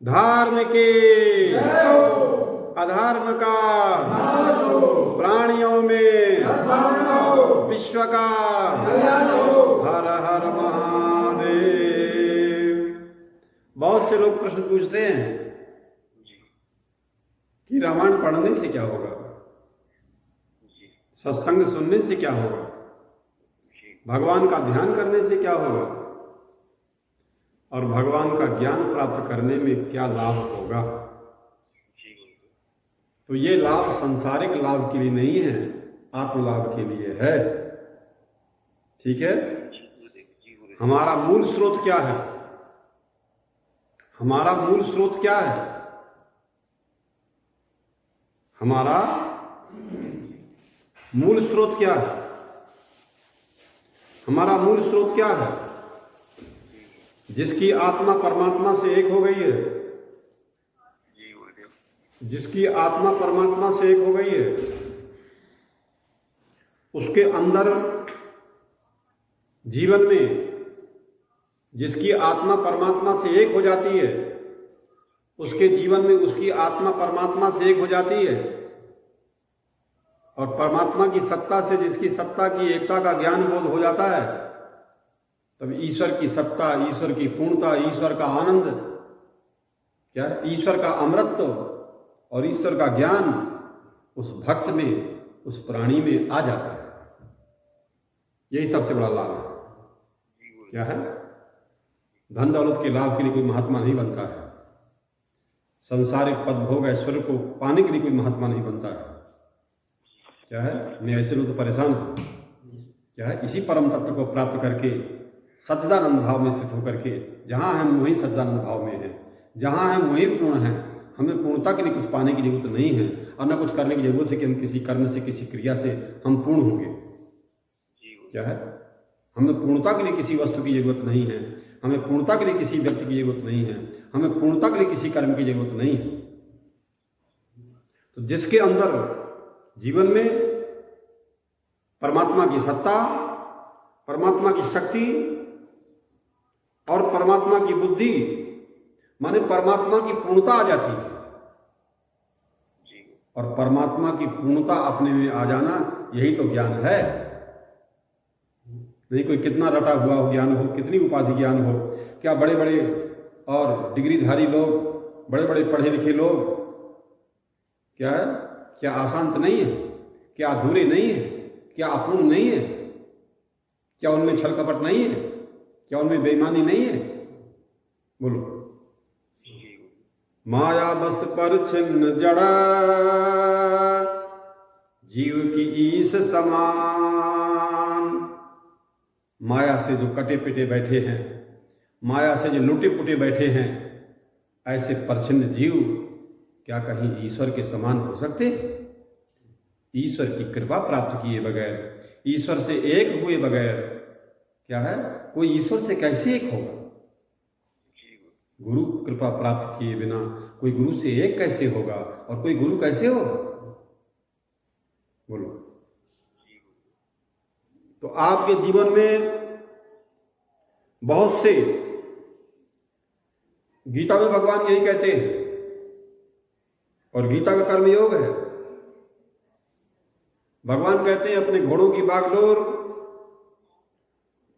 धर्म के अधर्म का नाश हो, प्राणियों में सद्भावना हो, विश्व का कल्याण हो। हर हर महादेव। बहुत से लोग प्रश्न पूछते हैं कि रामायण पढ़ने से क्या होगा, सत्संग सुनने से क्या होगा, भगवान का ध्यान करने से क्या होगा, और भगवान का ज्ञान प्राप्त करने में क्या लाभ होगा। तो ये लाभ सांसारिक लाभ के लिए नहीं है, आत्म लाभ के लिए है। ठीक है। हमारा मूल स्रोत क्या है? हमारा मूल स्रोत क्या है? हमारा मूल स्रोत क्या है? हमारा मूल स्रोत क्या है? जिसकी आत्मा परमात्मा से एक हो गई है, जिसकी आत्मा परमात्मा से एक हो गई है, उसके अंदर जीवन में जिसकी आत्मा परमात्मा से एक हो जाती है, उसके जीवन में उसकी आत्मा परमात्मा से एक हो जाती है, और परमात्मा की सत्ता से जिसकी सत्ता की एकता का ज्ञान बोध हो जाता है, तब ईश्वर की सत्ता, ईश्वर की पूर्णता, ईश्वर का आनंद, क्या है, ईश्वर का अमृतत्व और ईश्वर का ज्ञान उस भक्त में, उस प्राणी में आ जाता है। यही सबसे बड़ा लाभ है। क्या है? धन दौलत के लाभ के लिए कोई महात्मा नहीं बनता है, संसारिक पद भोग ऐश्वर्य को पाने के लिए कोई महात्मा नहीं बनता है। क्या है? मैं ऐसे लोग तो परेशान हूं। क्या है? इसी परम तत्व को प्राप्त करके सच्चिदानंद भाव में स्थित होकर के, जहाँ हम वहीं सच्चिदानंद भाव में हैं, जहाँ हम वहीं पूर्ण हैं। हमें पूर्णता के लिए कुछ पाने की जरूरत नहीं है, और न कुछ करने की जरूरत है कि हम किसी कर्म से, किसी क्रिया से हम पूर्ण होंगे। क्या है? हमें पूर्णता के लिए किसी वस्तु की जरूरत नहीं है, हमें पूर्णता के लिए किसी व्यक्ति की जरूरत नहीं है, हमें पूर्णता के लिए किसी कर्म की जरूरत नहीं है। तो जिसके अंदर जीवन में परमात्मा की सत्ता, परमात्मा की शक्ति और परमात्मा की बुद्धि, माने परमात्मा की पूर्णता आ जाती है, और परमात्मा की पूर्णता अपने में आ जाना, यही तो ज्ञान है। नहीं कोई कितना रटा हुआ हो ज्ञान हो, कितनी उपाधि ज्ञान हो, क्या बड़े बड़े और डिग्रीधारी लोग, बड़े बड़े पढ़े लिखे लोग, क्या है, क्या आसान तो नहीं है? क्या अधूरे नहीं है? क्या अपूर्ण नहीं है? क्या उनमें छल कपट नहीं है? क्या उनमें बेईमानी नहीं है? बोलो। माया बस पर छिन्न जड़ा, जीव की ईश समान। माया से जो कटे पिटे बैठे हैं, माया से जो लुटे पुटे बैठे हैं, ऐसे परछिन्न जीव क्या कहीं ईश्वर के समान हो सकते? ईश्वर की कृपा प्राप्त किए बगैर, ईश्वर से एक हुए बगैर, क्या है, कोई ईश्वर से कैसे एक होगा? गुरु कृपा प्राप्त किए बिना कोई गुरु से एक कैसे होगा, और कोई गुरु कैसे होगा? बोलो। तो आपके जीवन में बहुत से, गीता में भगवान यही कहते हैं, और गीता का कर्म योग है। भगवान कहते हैं अपने घोड़ों की बागडोर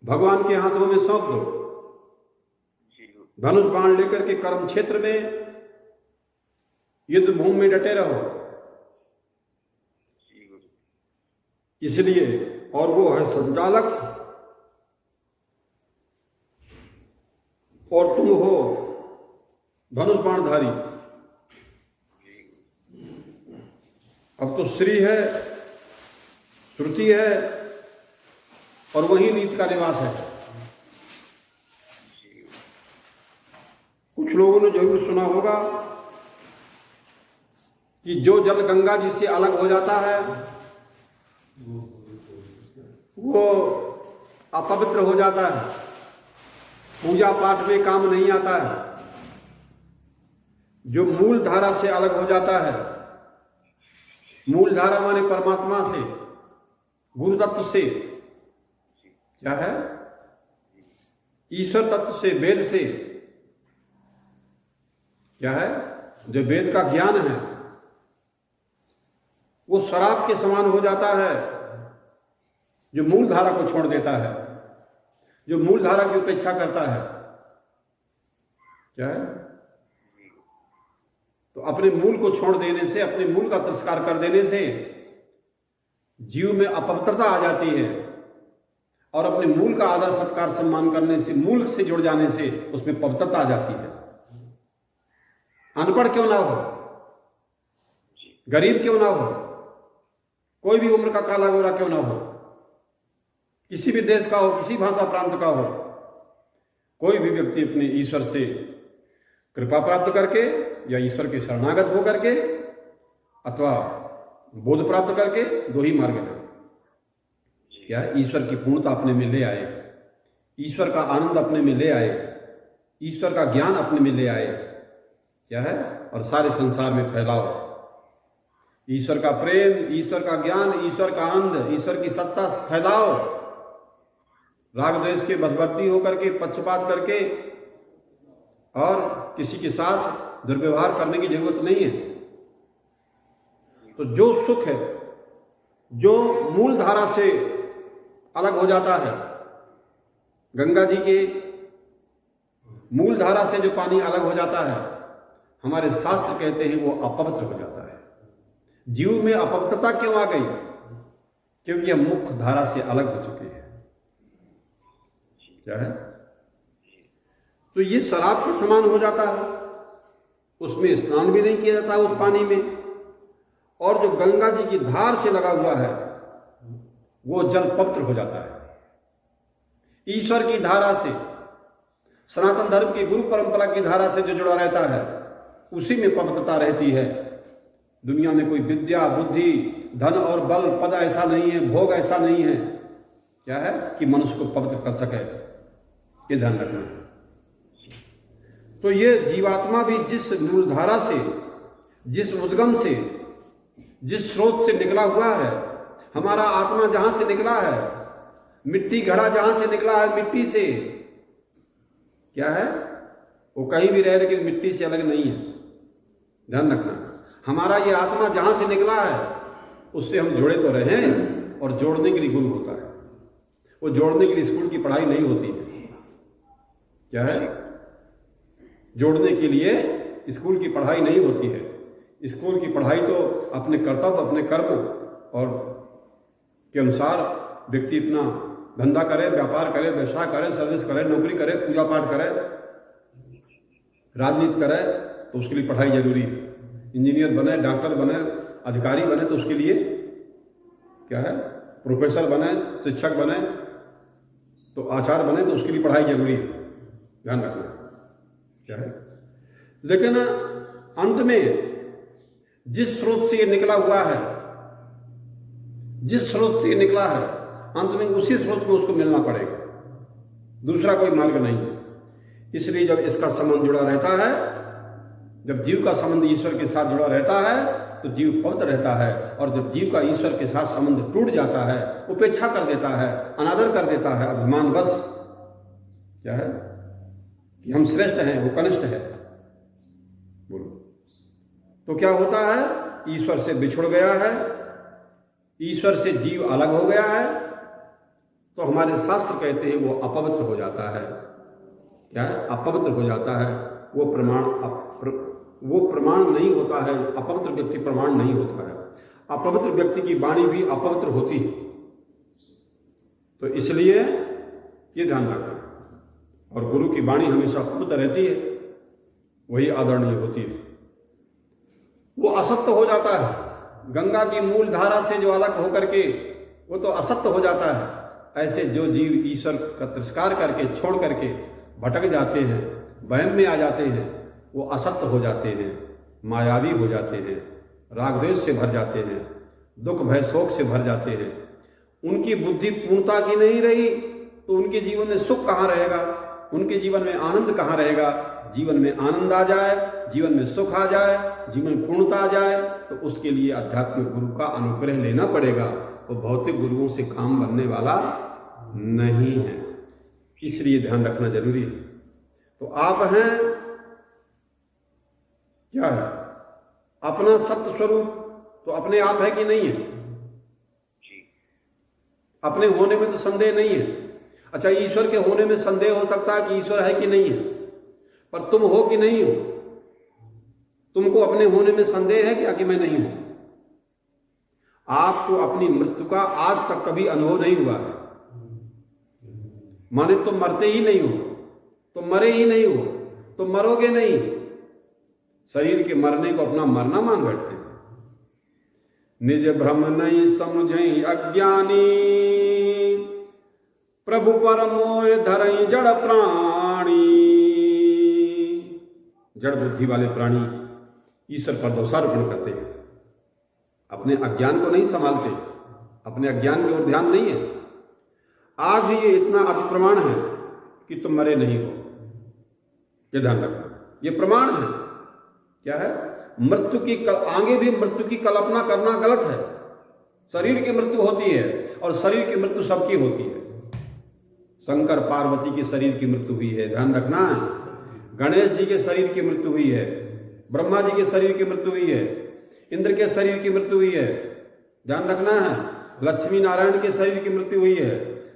भगवान के हाथों में सौंप दो, धनुष बाण लेकर के कर्म क्षेत्र में, युद्ध भूमि में डटे रहो। इसलिए, और वो है संचालक, और तुम हो धनुष बाणधारी। अब तो श्री है, श्रुति है, और वही नीति का निवास है। कुछ लोगों ने जरूर सुना होगा कि जो जल गंगा जी से अलग हो जाता है वो अपवित्र हो जाता है, पूजा पाठ में काम नहीं आता है। जो मूल धारा से अलग हो जाता है, मूल धारा माने परमात्मा से, गुरु तत्व से, क्या है, ईश्वर तत्व से, वेद से, क्या है, जो वेद का ज्ञान है वो शराब के समान हो जाता है, जो मूल धारा को छोड़ देता है, जो मूल धारा की उपेक्षा करता है। क्या है, तो अपने मूल को छोड़ देने से, अपने मूल का तिरस्कार कर देने से जीव में अपवित्रता आ जाती है, और अपने मूल का आदर सत्कार सम्मान करने से, मूल से जुड़ जाने से उसमें पवित्रता आ जाती है। अनपढ़ क्यों ना हो, गरीब क्यों ना हो, कोई भी उम्र का काला गोरा क्यों ना हो, किसी भी देश का हो, किसी भाषा प्रांत का हो, कोई भी व्यक्ति अपने ईश्वर से कृपा प्राप्त करके या ईश्वर के शरणागत हो करके अथवा बोध प्राप्त करके, दो ही मार्ग है। क्या है, ईश्वर की पूर्णता अपने में ले आए, ईश्वर का आनंद अपने में ले आए, ईश्वर का ज्ञान अपने में ले आए। क्या है, और सारे संसार में फैलाओ ईश्वर का प्रेम, ईश्वर का ज्ञान, ईश्वर का आनंद, ईश्वर की सत्ता फैलाओ। राग द्वेष के वशवर्ती होकर के, पक्षपात करके और किसी के साथ दुर्व्यवहार करने की जरूरत नहीं है। तो जो सुख है, जो मूल धारा से अलग हो जाता है, गंगा जी के मूल धारा से जो पानी अलग हो जाता है, हमारे शास्त्र कहते हैं वो अपवित्र हो जाता है। जीव में अपवित्रता क्यों आ गई? क्योंकि हम मुख्य धारा से अलग हो चुके हैं। क्या है, तो ये शराब के समान हो जाता है, उसमें स्नान भी नहीं किया जाता उस पानी में, और जो गंगा जी की धार से लगा हुआ है वो जल पवित्र हो जाता है। ईश्वर की धारा से, सनातन धर्म की गुरु परंपरा की धारा से जो जुड़ा रहता है उसी में पवित्रता रहती है। दुनिया में कोई विद्या, बुद्धि, धन और बल, पद ऐसा नहीं है, भोग ऐसा नहीं है, क्या है, कि मनुष्य को पवित्र कर सके। ये ध्यान रखना है। तो ये जीवात्मा भी जिस मूलधारा से, जिस उद्गम से, जिस स्रोत से निकला हुआ है, हमारा आत्मा जहां से निकला है, मिट्टी घड़ा जहां से निकला है, मिट्टी से, क्या है, वो कहीं भी रहे लेकिन मिट्टी से अलग नहीं है। ध्यान रखना, हमारा ये आत्मा जहां से निकला है उससे हम जुड़े तो रहे, और जोड़ने के लिए गुरु होता है। वो जोड़ने के लिए स्कूल की पढ़ाई नहीं होती है। क्या है, जोड़ने के लिए स्कूल की पढ़ाई नहीं होती है। स्कूल की पढ़ाई तो अपने कर्तव्य, अपने कर्म और के अनुसार व्यक्ति अपना धंधा करे, व्यापार करे, व्यवसाय करे, सर्विस करे, नौकरी करे, पूजा पाठ करे, राजनीति करे, तो उसके लिए पढ़ाई जरूरी है। इंजीनियर बने, डॉक्टर बने, अधिकारी बने तो उसके लिए क्या है, प्रोफेसर बने, शिक्षक बने, तो आचार्य बने तो उसके लिए पढ़ाई जरूरी है। ध्यान रखना। क्या है, लेकिन अंत में जिस स्रोत से ये निकला हुआ है, जिस स्रोत से ये निकला है, अंत में उसी स्रोत में उसको मिलना पड़ेगा, दूसरा कोई मार्ग नहीं है। इसलिए जब इसका संबंध जुड़ा रहता है, जब जीव का संबंध ईश्वर के साथ जुड़ा रहता है तो जीव पवित्र रहता है, और जब जीव का ईश्वर के साथ संबंध टूट जाता है, उपेक्षा कर देता है, अनादर कर देता है, अभिमान बस, क्या है कि हम श्रेष्ठ हैं, वो कनिष्ठ है, बोलो, तो क्या होता है, ईश्वर से बिछुड़ गया है, ईश्वर से जीव अलग हो गया है, तो हमारे शास्त्र कहते हैं वो अपवित्र हो जाता है। क्या है, अपवित्र हो जाता है। वो प्रमाण नहीं होता है। अपवित्र व्यक्ति प्रमाण नहीं होता है। अपवित्र व्यक्ति की वाणी भी अपवित्र होती है। तो इसलिए ये ध्यान रखना, और गुरु की वाणी हमेशा पवित्र रहती है, वही आदरणीय होती है। वो असत्य हो जाता है, गंगा की मूल धारा से जो अलग होकर के वो तो असत्य हो जाता है। ऐसे जो जीव ईश्वर का तिरस्कार करके, छोड़ करके भटक जाते हैं, वहम में आ जाते हैं, वो असत्य हो जाते हैं, मायावी हो जाते हैं, राग द्वेष से भर जाते हैं, दुख भय शोक से भर जाते हैं। उनकी बुद्धि पूर्णता की नहीं रही तो उनके जीवन में सुख कहाँ रहेगा, उनके जीवन में आनंद कहाँ रहेगा। जीवन में आनंद आ जाए, जीवन में सुख आ जाए, जीवन में पूर्णता आ जाए, तो उसके लिए आध्यात्मिक गुरु का अनुग्रह लेना पड़ेगा। वो भौतिक गुरुओं से काम बनने वाला नहीं है, इसलिए ध्यान रखना जरूरी है। तो आप हैं क्या है? अपना सत्य स्वरूप तो अपने आप है कि नहीं है? अपने होने में तो संदेह नहीं है। अच्छा, ईश्वर के होने में संदेह हो सकता है कि ईश्वर है कि नहीं है, पर तुम हो कि नहीं हो? तुमको अपने होने में संदेह है क्या कि मैं नहीं हूं? आपको अपनी मृत्यु का आज तक कभी अनुभव नहीं हुआ है। माने तुम मरते ही नहीं हो, तुम मरे ही नहीं हो, तुम मरोगे नहीं। शरीर के मरने को अपना मरना मान बैठते हैं। निज भ्रम नहीं समझे अज्ञानी, प्रभु पर मोह धरई जड़ प्राणी। जड़ बुद्धि वाले प्राणी ईश्वर पर दोषारोपण करते हैं, अपने अज्ञान को नहीं संभालते, अपने अज्ञान की ओर ध्यान नहीं है। आज भी ये इतना अति प्रमाण है कि तुम मरे नहीं हो, ये ध्यान रखना। ये प्रमाण है। क्या है? मृत्यु की आगे भी मृत्यु की कल्पना करना गलत है। शरीर की मृत्यु होती है और शरीर की मृत्यु सबकी होती है। शंकर पार्वती के शरीर की मृत्यु हुई है, ध्यान रखना। गणेश जी के शरीर की मृत्यु हुई है, ब्रह्मा जी के शरीर की मृत्यु हुई है, इंद्र के शरीर की मृत्यु हुई है, ध्यान रखना है। लक्ष्मी नारायण के शरीर की मृत्यु हुई है।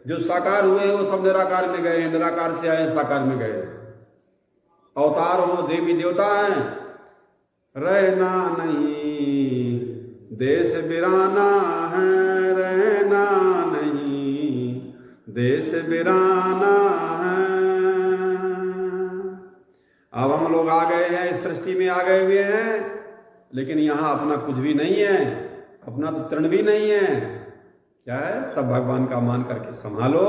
जो साकार हुए हैं वो सब निराकार में गए, निराकार से आए साकार में गए। अवतार हो, देवी देवता हैं, रहना नहीं देश बिराना है, रहना नहीं देश बिराना है। अब हम लोग आ गए हैं, इस सृष्टि में आ गए हुए हैं, लेकिन यहां अपना कुछ भी नहीं है, अपना तो तृण भी नहीं है। क्या है? सब भगवान का मान करके संभालो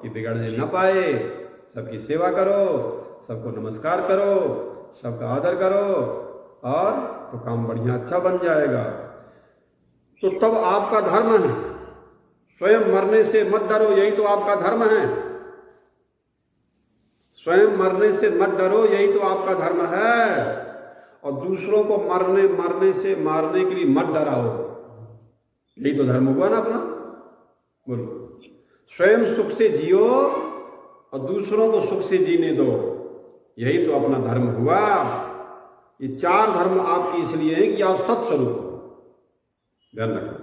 कि बिगड़ने न पाए। सबकी सेवा करो, सबको नमस्कार करो, सबका आदर करो, और तो काम बढ़िया अच्छा बन जाएगा। तो तब आपका धर्म है, स्वयं मरने से मत डरो, यही तो आपका धर्म है। स्वयं मरने से मत डरो, यही तो आपका धर्म है। और दूसरों को मरने से मारने के लिए मत डराओ, यही तो धर्म हुआ ना अपना। बोलो, स्वयं सुख से जियो और दूसरों को सुख से जीने दो, यही तो अपना धर्म हुआ। ये चार धर्म आपकी इसलिए हैं कि आप सत्स्वरूप हो, ध्यान रखना।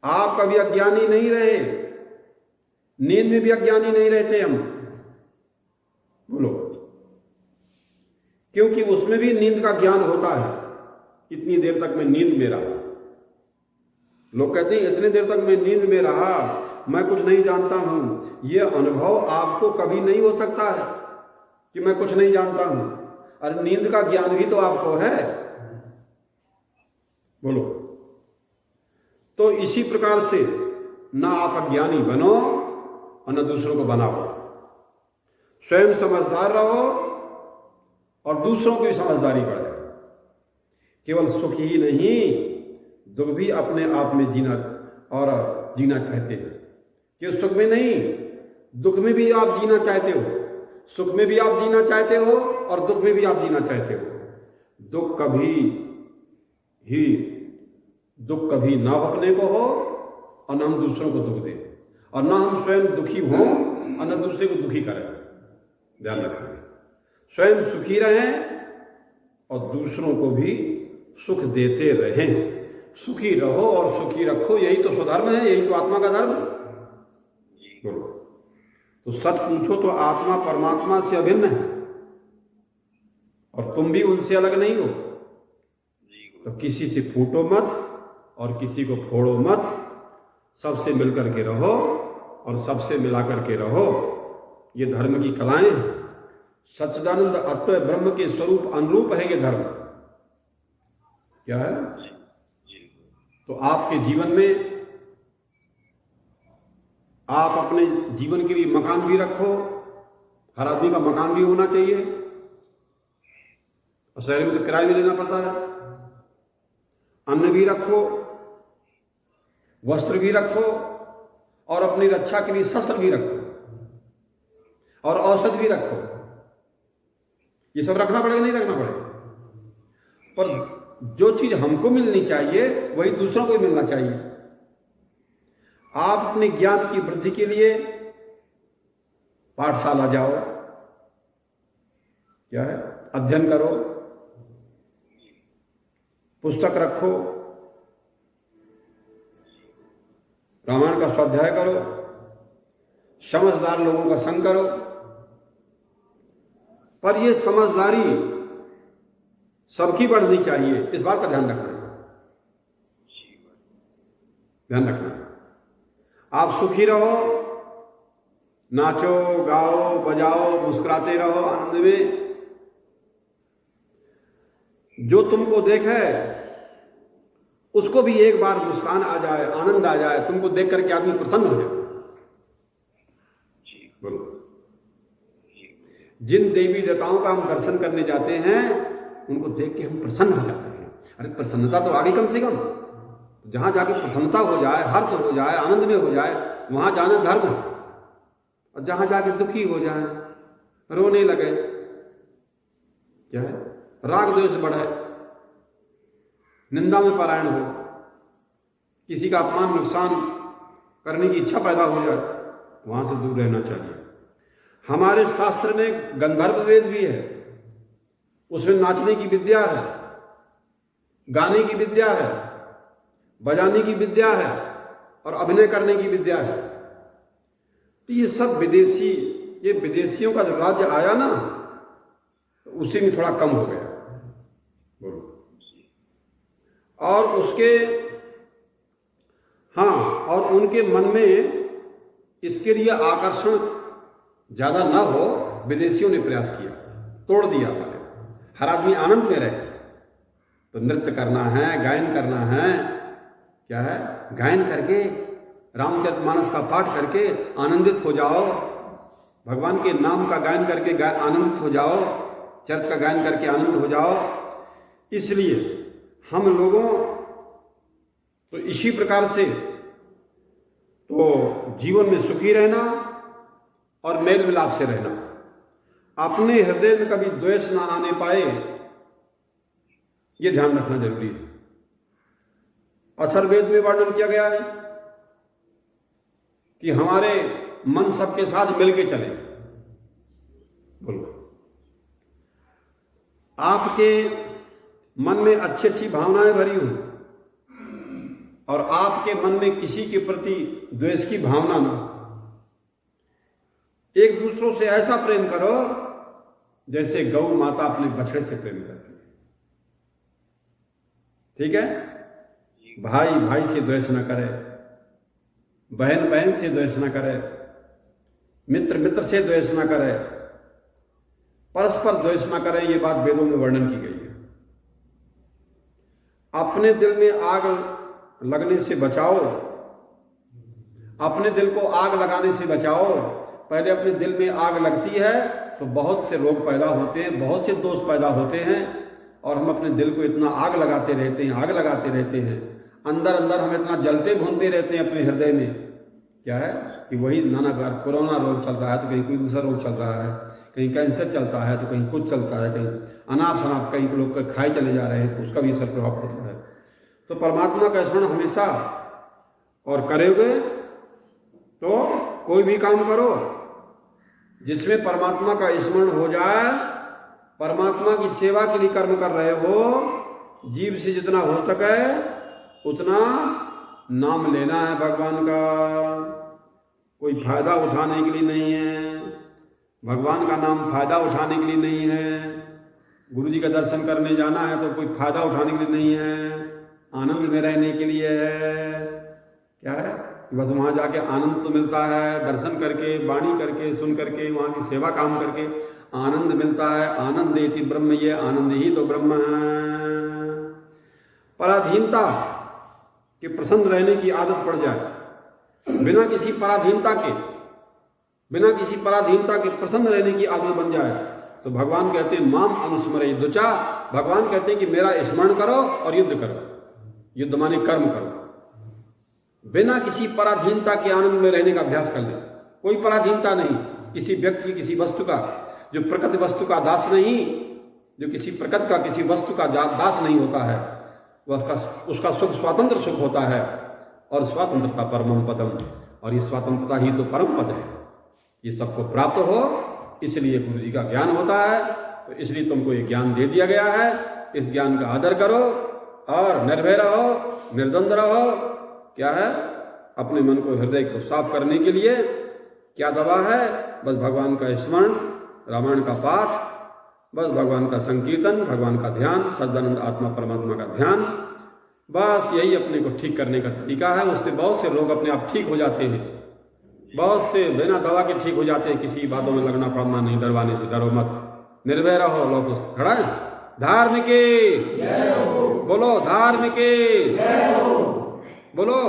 आप कभी अज्ञानी नहीं रहे, नींद में भी अज्ञानी नहीं रहते हम। बोलो, क्योंकि उसमें भी नींद का ज्ञान होता है। इतनी देर तक मैं नींद में रहा, लोग कहते हैं इतनी देर तक मैं नींद में रहा, मैं कुछ नहीं जानता हूं। यह अनुभव आपको कभी नहीं हो सकता है कि मैं कुछ नहीं जानता हूं। अरे नींद का ज्ञान भी तो आपको है। बोलो, तो इसी प्रकार से ना आप अज्ञानी बनो और न दूसरों को बनाओ। स्वयं समझदार रहो और दूसरों की भी समझदारी बढ़े। केवल सुख ही नहीं, दुख भी अपने आप में जीना चाहते हैं। कि सुख में नहीं, दुख में भी आप जीना चाहते हो, सुख में भी आप जीना चाहते हो और दुख में भी आप जीना चाहते हो। दुख कभी ना अपने को हो और ना हम दूसरों को दुख दें, और ना हम स्वयं दुखी हों और ना दूसरे को दुखी करें। ध्यान रखें, स्वयं सुखी रहें और दूसरों को भी सुख देते रहें। सुखी रहो और सुखी रखो, यही तो स्वधर्म है, यही तो आत्मा का धर्म है। बोलो, तो सच पूछो तो आत्मा परमात्मा से अभिन्न है और तुम भी उनसे अलग नहीं हो। तो किसी से फूटो मत और किसी को फोड़ो मत, सबसे मिलकर के रहो और सबसे मिला करके रहो। ये धर्म की कलाएं हैं। सच्चिदानंद अद्वैत ब्रह्म के स्वरूप अनुरूप है ये धर्म। क्या है? तो आपके जीवन में आप अपने जीवन के लिए मकान भी रखो। हर आदमी का मकान भी होना चाहिए, और शहर में तो किराया भी लेना पड़ता है। अन्न भी रखो, वस्त्र भी रखो, और अपनी रक्षा के लिए शस्त्र भी रखो, और औषध भी रखो। ये सब रखना पड़ेगा, नहीं रखना पड़ेगा? पर जो चीज हमको मिलनी चाहिए वही दूसरों को भी मिलना चाहिए। आप अपने ज्ञान की वृद्धि के लिए पाठशाला जाओ, क्या है, अध्ययन करो, पुस्तक रखो, रामायण का स्वाध्याय करो, समझदार लोगों का संग करो। पर ये समझदारी सबकी बढ़नी चाहिए, इस बात का ध्यान रखना है। ध्यान रखना है। आप सुखी रहो, नाचो गाओ बजाओ, मुस्कुराते रहो आनंद में। जो तुमको देखे उसको भी एक बार मुस्कान आ जाए, आनंद आ जाए, तुमको देख करके आदमी प्रसन्न हो जाए। बोलो, जिन देवी देवताओं का हम दर्शन करने जाते हैं उनको देख के हम प्रसन्न हो जाते हैं। अरे प्रसन्नता तो आगे कम से कम, जहां जाके प्रसन्नता हो जाए, हर्ष हो जाए, आनंद में हो जाए, वहां जाना धर्म है। और जहां जाके दुखी हो जाए, रोने लगे, क्या है, राग द्वेष बढ़े, निंदा में परायण हो, किसी का अपमान नुकसान करने की इच्छा पैदा हो जाए, वहां से दूर रहना चाहिए। हमारे शास्त्र में गंधर्व वेद भी है, उसमें नाचने की विद्या है, गाने की विद्या है, बजाने की विद्या है और अभिनय करने की विद्या है। तो ये सब विदेशी, ये विदेशियों का जो राज्य आया ना, तो उसी में थोड़ा कम हो गया। बोलो, और उसके, हाँ, और उनके मन में इसके लिए आकर्षण ज्यादा ना हो, विदेशियों ने प्रयास किया, तोड़ दिया। हमारे हर आदमी आनंद में रहे, तो नृत्य करना है, गायन करना है, क्या है, गायन करके, रामचरितमानस का पाठ करके आनंदित हो जाओ, भगवान के नाम का गायन करके आनंदित हो जाओ, चर्च का गायन करके आनंद हो जाओ। इसलिए हम लोगों तो इसी प्रकार से तो जीवन में सुखी रहना और मेल मिलाप से रहना, अपने हृदय में कभी द्वेष ना आने पाए, ये ध्यान रखना जरूरी है। अथर्ववेद में वर्णन किया गया है कि हमारे मन सबके साथ मिलके चले। बोलो, आपके मन में अच्छी अच्छी भावनाएं भरी हो और आपके मन में किसी के प्रति द्वेष की भावना ना, एक दूसरों से ऐसा प्रेम करो जैसे गौ माता अपने बछड़े से प्रेम करती है। ठीक है, भाई भाई से द्वेष न करे, बहन बहन से द्वेष न करे, मित्र मित्र से द्वेष न करे, परस्पर द्वेष न करें, ये बात वेदों में वर्णन की गई है। अपने दिल में आग लगने से बचाओ, अपने दिल को आग लगाने से बचाओ। पहले अपने दिल में आग लगती है तो बहुत से रोग पैदा होते हैं, बहुत से दोष पैदा होते हैं, और हम अपने दिल को इतना आग लगाते रहते हैं, आग लगाते रहते हैं, अंदर अंदर हम इतना जलते भूनते रहते हैं अपने हृदय में, क्या है कि वही नाना प्रकार कोरोना रोग चल रहा है तो कहीं कोई दूसरा रोग चल रहा है, कहीं कैंसर चलता है तो कहीं कुछ चलता है, कहीं अनाप शनाप कहीं लोग खाए चले जा रहे हैं तो उसका भी असर प्रभाव पड़ता है। तो परमात्मा का स्मरण हमेशा और करोगे तो कोई भी काम करो जिसमें परमात्मा का स्मरण हो जाए, परमात्मा की सेवा के लिए कर्म कर रहे हो, जीव से जितना हो सके उतना नाम लेना है भगवान का, कोई फायदा उठाने के लिए नहीं है, भगवान का नाम फायदा उठाने के लिए नहीं है, गुरु जी का दर्शन करने जाना है तो कोई फायदा उठाने के लिए नहीं है, आनंद में रहने के लिए है। क्या है, बस वहाँ जाके आनंद तो मिलता है, दर्शन करके, वाणी करके, सुन करके, वहाँ की सेवा काम करके आनंद मिलता है। आनंद देती ब्रह्म, ये आनंद ही तो ब्रह्म है। पराधीनता के प्रसन्न रहने की आदत पड़ जाए, बिना किसी पराधीनता के प्रसन्न रहने की आदत बन जाए तो भगवान कहते हैं माम अनुस्मरे युद्धचा, भगवान कहते हैं कि मेरा स्मरण करो और युद्ध करो। युद्ध माने कर्म करो, बिना किसी पराधीनता के आनंद में रहने का अभ्यास कर ले। कोई पराधीनता नहीं किसी व्यक्ति की, किसी वस्तु का, जो प्रकृति वस्तु का दास नहीं, जो किसी प्रकृति का, किसी वस्तु का दास नहीं होता है, वह उसका सुख स्वतंत्र सुख होता है, और स्वतंत्रता परमम पदम, और ये स्वतंत्रता ही तो परम पद है। ये सबको प्राप्त हो, इसलिए गुरु जी का ज्ञान होता है, तो इसलिए तुमको ये ज्ञान दे दिया गया है। इस ज्ञान का आदर करो, और निर्भय रहो, निर्द्वंद्व रहो। क्या है? अपने मन को, हृदय को साफ करने के लिए क्या दवा है? बस भगवान का स्मरण, रामायण का पाठ, बस भगवान का संकीर्तन, भगवान का ध्यान, सच्चिदानंद आत्मा परमात्मा का ध्यान। बस यही अपने को ठीक करने का तरीका है। उससे बहुत से लोग अपने आप ठीक हो जाते हैं, बहुत से बिना दवा के ठीक हो जाते हैं। किसी बातों में लगना पड़ना नहीं, डरवाने से डरो मत, निर्भय रहो। लोग उस खड़ा है, धार्मिक बोलो, धार्मिक बोलो,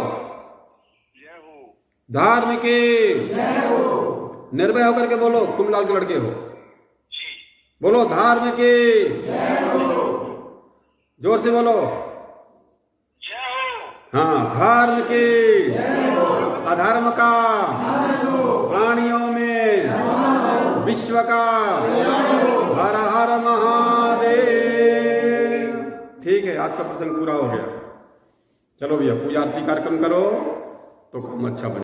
धार्मिक निर्भय होकर के बोलो। तुम लाल के लड़के हो, बोलो धार्मिक, जोर से बोलो। हाँ, धार्मिक, अधर्म का प्राणियों में विश्व का, हर हर महादेव। ठीक है, आज का प्रसंग पूरा हो गया। चलो भैया, पूजा आरती कार्यक्रम करो तो काम अच्छा बने।